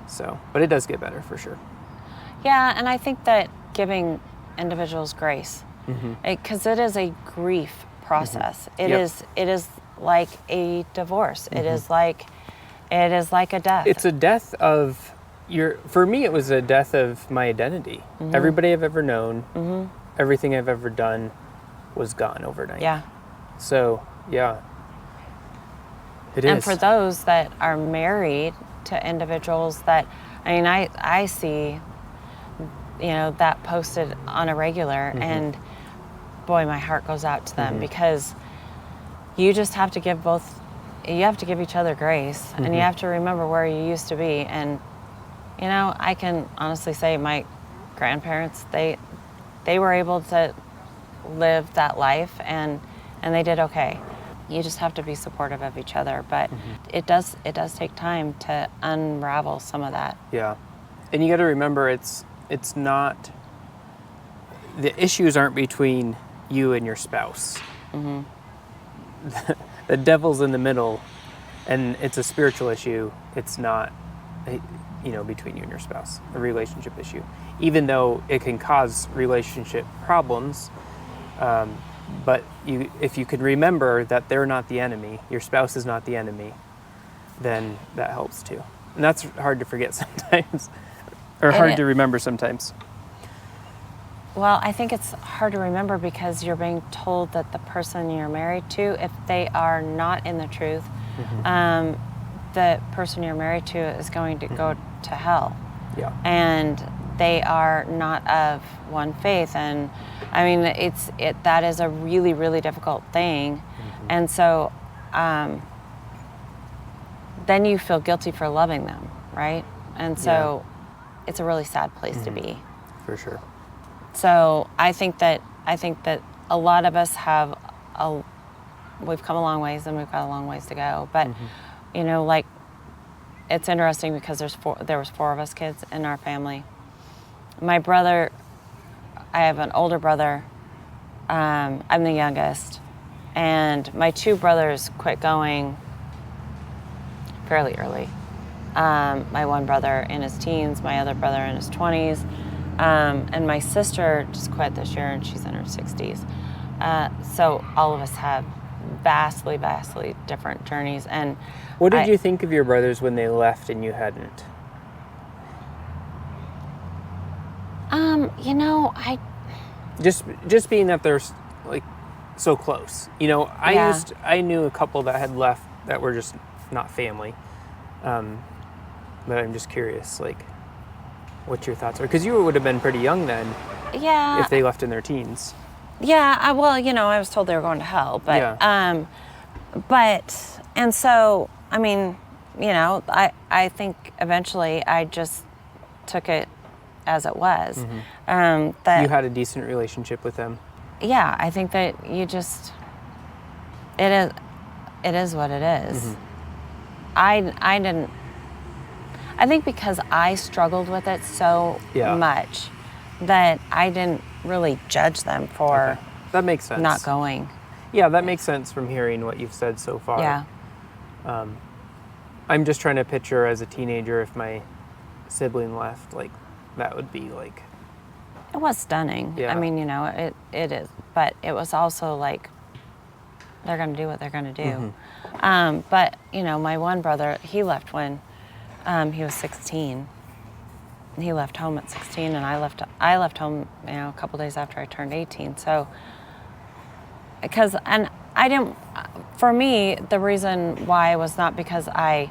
So, but it does get better for sure. Yeah, and I think that giving individuals grace, because it is a grief process. It is like a divorce. It is like a death. It's a death of for me, it was a death of my identity. Everybody I've ever known, everything I've ever done was gone overnight. Yeah. So, yeah. It is. And for those that are married to individuals that, I mean, I see, that posted on a regular, and boy, my heart goes out to them, because you just have to give each other grace, and you have to remember where you used to be. And, I can honestly say my grandparents, they were able to live that life, and they did okay. You just have to be supportive of each other, but it does take time to unravel some of that. Yeah. And you got to remember, it's not, the issues aren't between you and your spouse. the devil's in the middle, and it's a spiritual issue. It's not, between you and your spouse, a relationship issue. Even though it can cause relationship problems, but if you can remember that they're not the enemy, your spouse is not the enemy, then that helps too. And that's hard to forget sometimes, or hard to remember sometimes. Well, I think it's hard to remember because you're being told that the person you're married to, if they are not in the truth, the person you're married to is going to go to hell. Yeah. And they are not of one faith. And I mean, that is a really, really difficult thing. And so then you feel guilty for loving them, right? And so it's a really sad place to be. For sure. So I think that a lot of us we've come a long ways and we've got a long ways to go. But like, it's interesting because there was 4 of us kids in our family. My brother, I have an older brother. I'm the youngest, and my 2 brothers quit going fairly early. My one brother in his teens, my other brother in his 20s. And my sister just quit this year, and she's in her 60s. So all of us have vastly, vastly different journeys. And what did you think of your brothers when they left and you hadn't? I just being that they're like so close. I knew a couple that had left that were just not family. But I'm just curious, like, what your thoughts are, because you would have been pretty young then. Yeah. If they left in their teens. Yeah. I was told they were going to hell, but and so I mean, I think eventually I just took it as it was. That you had a decent relationship with them. Yeah, I think that it is what it is. I think because I struggled with it so much that I didn't really judge them for that makes sense. Not going. Yeah, that makes sense from hearing what you've said so far. Yeah. I'm just trying to picture as a teenager if my sibling left, like, that would be like... It was stunning. Yeah. I mean, it is. But it was also like, they're going to do what they're going to do. But, my one brother, he left when he was 16. He left home at 16, and I left home, a couple days after I turned 18. So, for me, the reason why was not because I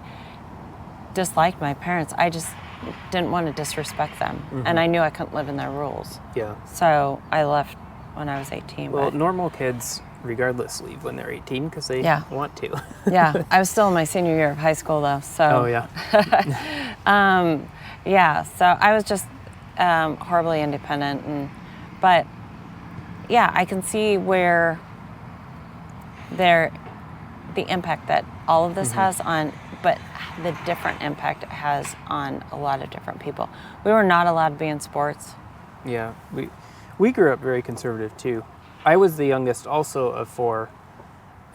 disliked my parents. I just didn't want to disrespect them, and I knew I couldn't live in their rules. Yeah. So I left when I was 18. Well, normal kids, regardless, leave when they're 18 because they want to. Yeah, I was still in my senior year of high school though. So. Oh yeah. Yeah. So I was just horribly independent, but I can see where the impact that all of this has on, but the different impact it has on a lot of different people. We were not allowed to be in sports. Yeah, we grew up very conservative too. I was the youngest also of 4,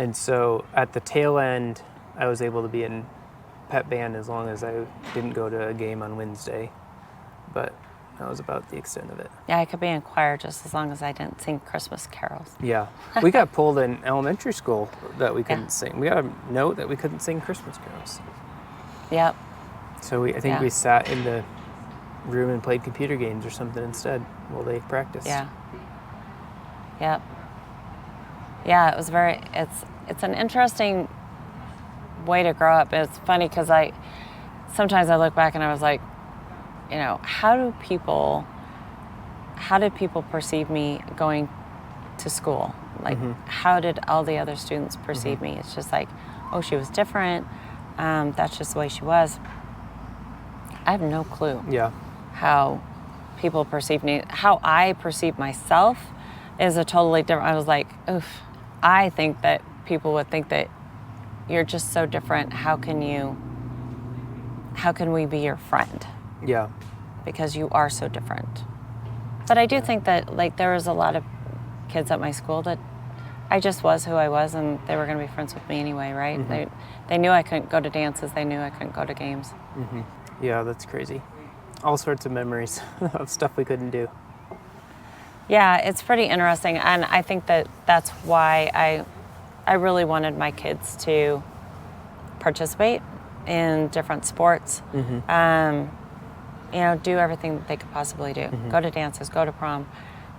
and so at the tail end, I was able to be in pep band as long as I didn't go to a game on Wednesday, but that was about the extent of it. Yeah, I could be in choir just as long as I didn't sing Christmas carols. Yeah, we got pulled in elementary school that we couldn't sing. We got a note that we couldn't sing Christmas carols. Yep. So I think we sat in the room and played computer games or something instead while they practiced. Yeah. Yep. Yeah, it was it's an interesting way to grow up. It's funny because sometimes I look back and I was like, how did people perceive me going to school? Like, how did all the other students perceive me? It's just like, oh, she was different. That's just the way she was. I have no clue. Yeah. How people perceive me. How I perceive myself is a totally different. I was like, oof. I think that people would think that you're just so different. How can we be your friend? Yeah. Because you are so different. But I do think that, like, there was a lot of kids at my school that I just was who I was, and they were going to be friends with me anyway, right? They knew I couldn't go to dances. They knew I couldn't go to games. Yeah, that's crazy. All sorts of memories of stuff we couldn't do. Yeah, it's pretty interesting, and I think that that's why I really wanted my kids to participate in different sports. You know, do everything that they could possibly do. Go to dances, go to prom,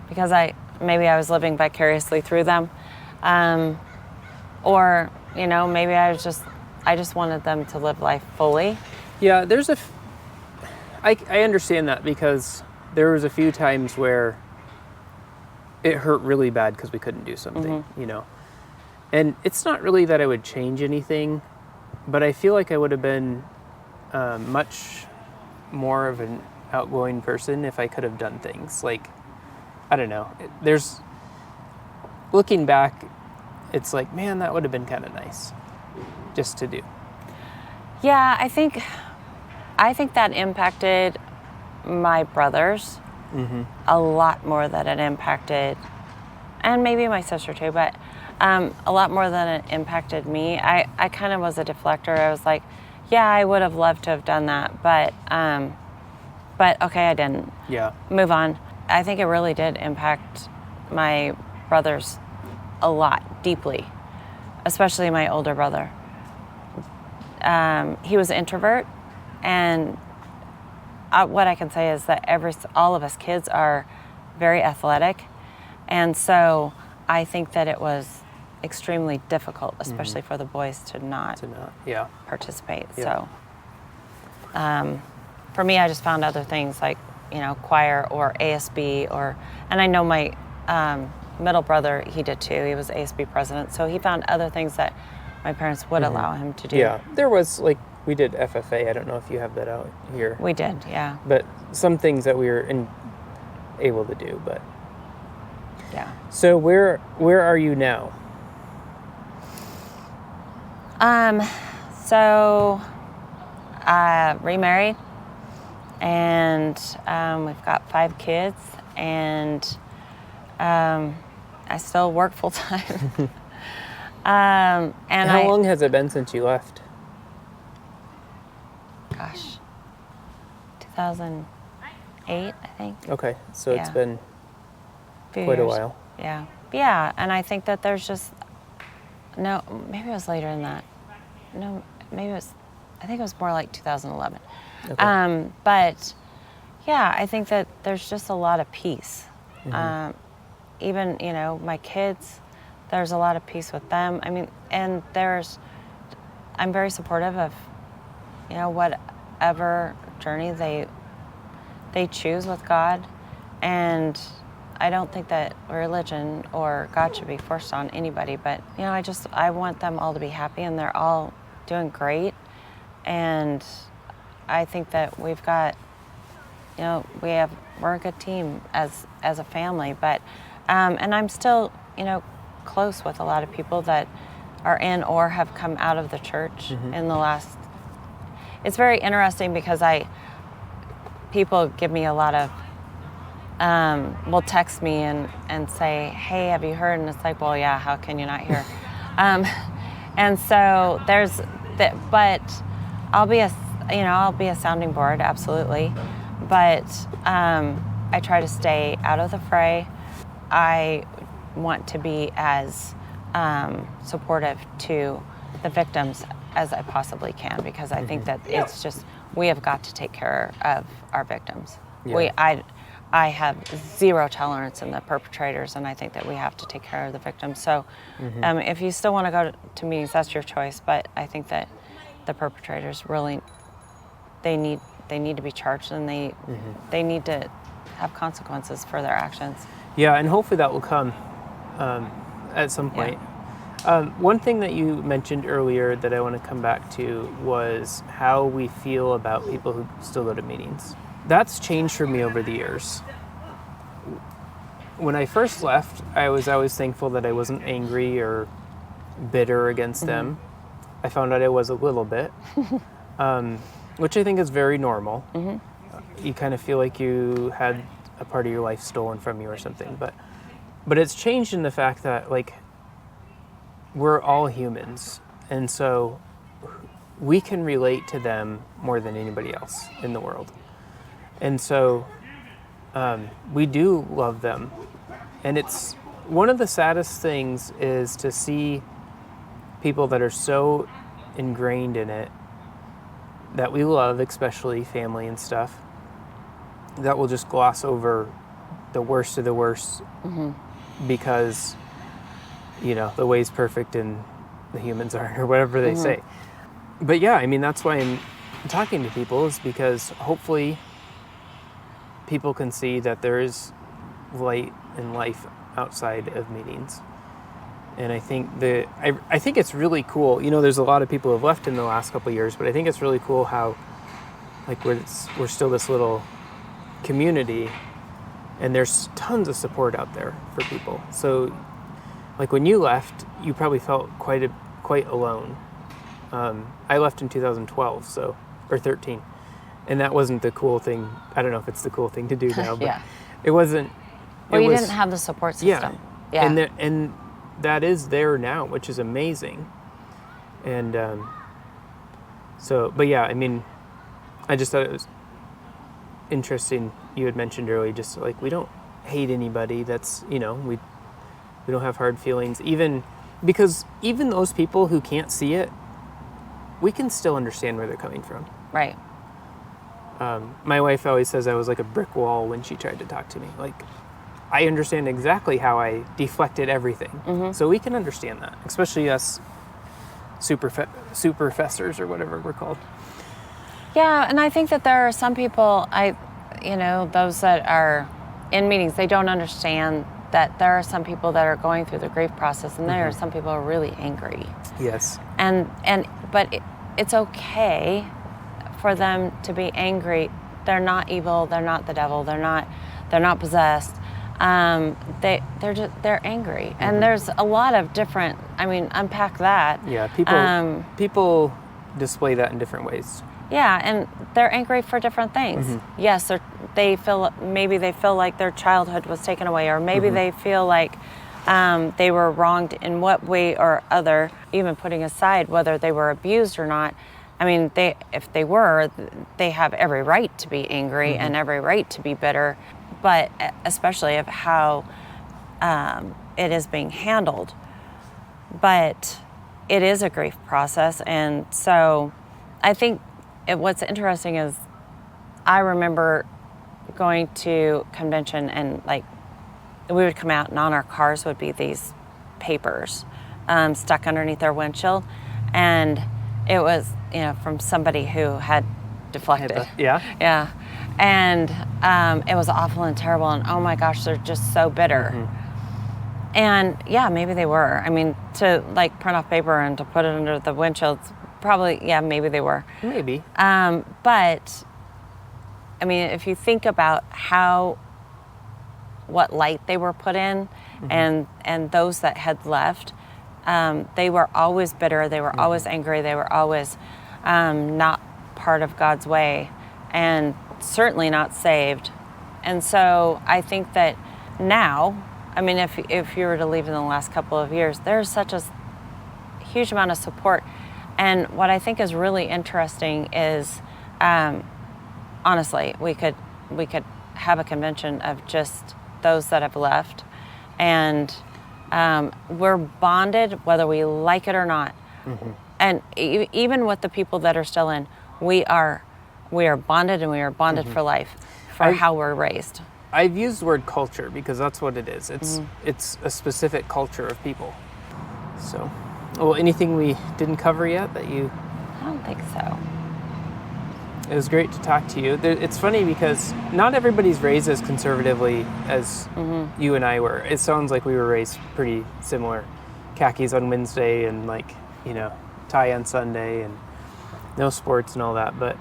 because maybe I was living vicariously through them, or you know, maybe I just wanted them to live life fully. Yeah, I understand that, because there was a few times where it hurt really bad because we couldn't do something, you know. And it's not really that I would change anything, but I feel like I would have been much more of an outgoing person if I could have done things. Like, I don't know. Looking back, it's like, man, that would have been kind of nice just to do. Yeah, I think that impacted my brothers a lot more than it impacted, and maybe my sister too, but a lot more than it impacted me. I kind of was a deflector. I was like, yeah, I would have loved to have done that, but okay, I didn't. Yeah. Move on. I think it really did impact my brothers a lot, deeply, especially my older brother. He was an introvert, and what I can say is that all of us kids are very athletic, and so I think that it was extremely difficult, especially for the boys to not participate. Yeah. So for me, I just found other things like, you know, choir or ASB, and I know my middle brother, he did too. He was ASB president, so he found other things that my parents would allow him to do. Yeah, there was, like, we did FFA. I don't know if you have that out here. We did, yeah. But some things that we were able to do, but. Yeah. So where are you now? So remarried, and we've got 5 kids, and I still work full time. And how long has it been since you left? Gosh, 2008, I think. Okay, so it's Yeah. been Few quite a years. while. Yeah, and I think that there's just, no, maybe it was later than that. No, I think it was more like 2011. Okay. But yeah, I think that there's just a lot of peace. Even, you know, my kids, there's a lot of peace with them. I mean, and I'm very supportive of, you know, whatever journey they choose with God. And I don't think that religion or God should be forced on anybody, but, you know, I want them all to be happy, and they're all doing great. And I think that we've got, you know, we're a good team as a family, but, and I'm still, you know, close with a lot of people that are in or have come out of the church in the last. It's very interesting because people give me a lot of, will text me and say, hey, have you heard? And it's like, well, yeah, how can you not hear? And so there's that, but I'll be a sounding board, absolutely. But I try to stay out of the fray. I want to be as supportive to the victims as I possibly can, because I think that it's just, we have got to take care of our victims. Yeah. I have zero tolerance in the perpetrators, and I think that we have to take care of the victims. So if you still want to go to meetings, that's your choice, but I think that the perpetrators really, they need to be charged, and they need to have consequences for their actions. Yeah, and hopefully that will come at some point. Yeah. One thing that you mentioned earlier that I want to come back to was how we feel about people who still go to meetings. That's changed for me over the years. When I first left, I was always thankful that I wasn't angry or bitter against them. I found out I was a little bit, which I think is very normal. You kind of feel like you had a part of your life stolen from you or something, but it's changed in the fact that, like, we're all humans, and so we can relate to them more than anybody else in the world. And so we do love them. And it's one of the saddest things is to see people that are so ingrained in it that we love, especially family and stuff, that will just gloss over the worst of the worst because, the way's perfect and the humans aren't, or whatever they say. But yeah, I mean, that's why I'm talking to people, is because hopefully people can see that there is light and life outside of meetings. And I think I think it's really cool. There's a lot of people who have left in the last couple of years, but I think it's really cool how, like, we're still this little community, and there's tons of support out there for people. So, like, when you left, you probably felt quite alone. I left in 2012, or 13, and that wasn't the cool thing. I don't know if it's the cool thing to do now, but it wasn't. Well, you didn't have the support system. Yeah. And that is there now, which is amazing. And but yeah, I mean, I just thought it was interesting. You had mentioned earlier, just like, we don't hate anybody. That's, we don't have hard feelings, because even those people who can't see it, we can still understand where they're coming from. Right. My wife always says I was like a brick wall when she tried to talk to me. Like, I understand exactly how I deflected everything. So we can understand that, especially us superfessors or whatever we're called. Yeah, and I think that there are some people, those that are in meetings, they don't understand that there are some people that are going through the grief process, and there are some people who are really angry. Yes. But it's okay for them to be angry. They're not evil. They're not the devil. They're not possessed. They're angry, and there's a lot of different. I mean, unpack that. Yeah, people display that in different ways. Yeah, and they're angry for different things. Yes, maybe they feel like their childhood was taken away, or maybe they feel like they were wronged in what way or other, even putting aside whether they were abused or not. I mean, if they were, they have every right to be angry and every right to be bitter, but especially of how it is being handled. But it is a grief process, and so I think what's interesting is I remember going to convention, and like, we would come out, and on our cars would be these papers stuck underneath our windshield, and it was from somebody who had deflected. Yeah, and it was awful and terrible, and oh my gosh, they're just so bitter. And yeah, maybe they were. I mean, to like print off paper and to put it under the windshields, probably, yeah, maybe they were. Maybe. But I mean, if you think about what light they were put in, and those that had left, they were always bitter, they were always angry, they were always not part of God's way, and certainly not saved. And so I think that now, I mean, if you were to leave in the last couple of years, there's such a huge amount of support. And what I think is really interesting is, honestly, we could have a convention of just those that have left, and we're bonded whether we like it or not. And even with the people that are still in, we are bonded, and we are bonded for life, for how we're raised. I've used the word culture because that's what it is. It's a specific culture of people. So, well, anything we didn't cover yet that you? I don't think so. It was great to talk to you. It's funny because not everybody's raised as conservatively as you and I were. It sounds like we were raised pretty similar. Khakis on Wednesday and tie on Sunday and no sports and all that. But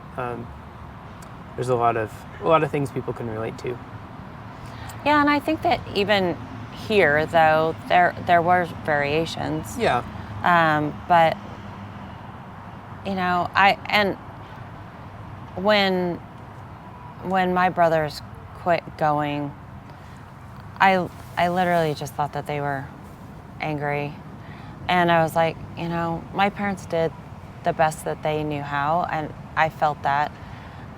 there's a lot of things people can relate to. Yeah, and I think that even here, though, there were variations. Yeah. But when my brothers quit going, I literally just thought that they were angry. And I was like, my parents did the best that they knew how, and I felt that.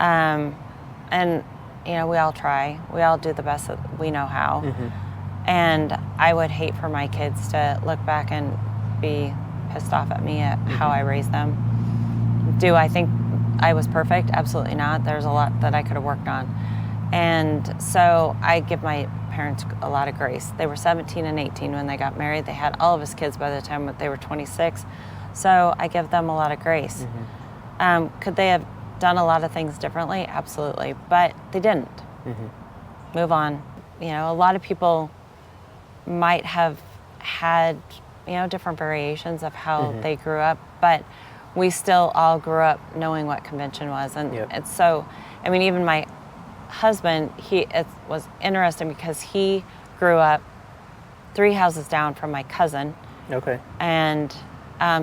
And, we all try. We all do the best that we know how. And I would hate for my kids to look back and be pissed off at me at how I raised them. Do I think I was perfect? Absolutely not. There's a lot that I could have worked on. And so I give my parents a lot of grace. They were 17 and 18 when they got married. They had all of us kids by the time they were 26. So I give them a lot of grace. Could they have done a lot of things differently? Absolutely. But they didn't. Move on. A lot of people might have had, different variations of how they grew up, but we still all grew up knowing what convention was. And it's so, even my husband, it was interesting because he grew up 3 houses down from my cousin. Okay. And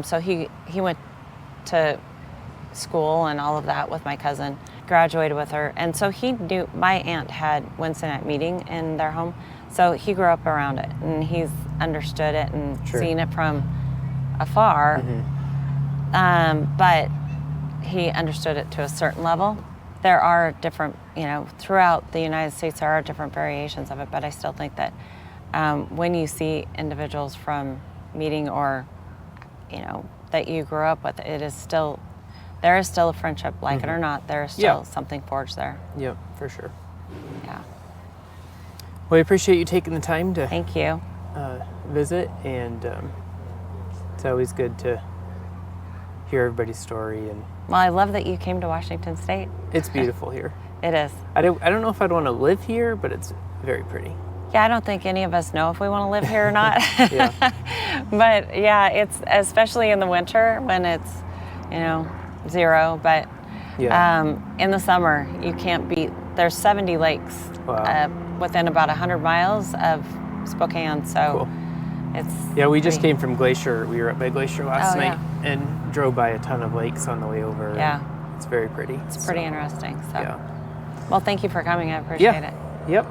so he went to school and all of that with my cousin, graduated with her. And so he knew my aunt had Wednesday night meeting in their home. So he grew up around it, and he's understood it and seen it from afar. But he understood it to a certain level. There are different, throughout the United States, there are different variations of it, but I still think that when you see individuals from meeting or, that you grew up with, there is still a friendship, like it or not, there is still something forged there. Yep, for sure. Yeah. Well, I appreciate you taking the time to Thank you. Visit, and it's always good to hear everybody's story. And Well, I love that you came to Washington State. it's beautiful here. It is. I don't know if I'd want to live here, but it's very pretty. Yeah, I don't think any of us know if we want to live here or not. Yeah. But yeah, it's especially in the winter when it's, 0. But in the summer, you can't beat. There's 70 lakes within about 100 miles of Spokane. So it's we just came from Glacier. We were up by Glacier last night and drove by a ton of lakes on the way over. Yeah. It's very pretty. It's pretty interesting. So, well, thank you for coming. I appreciate it. Yep.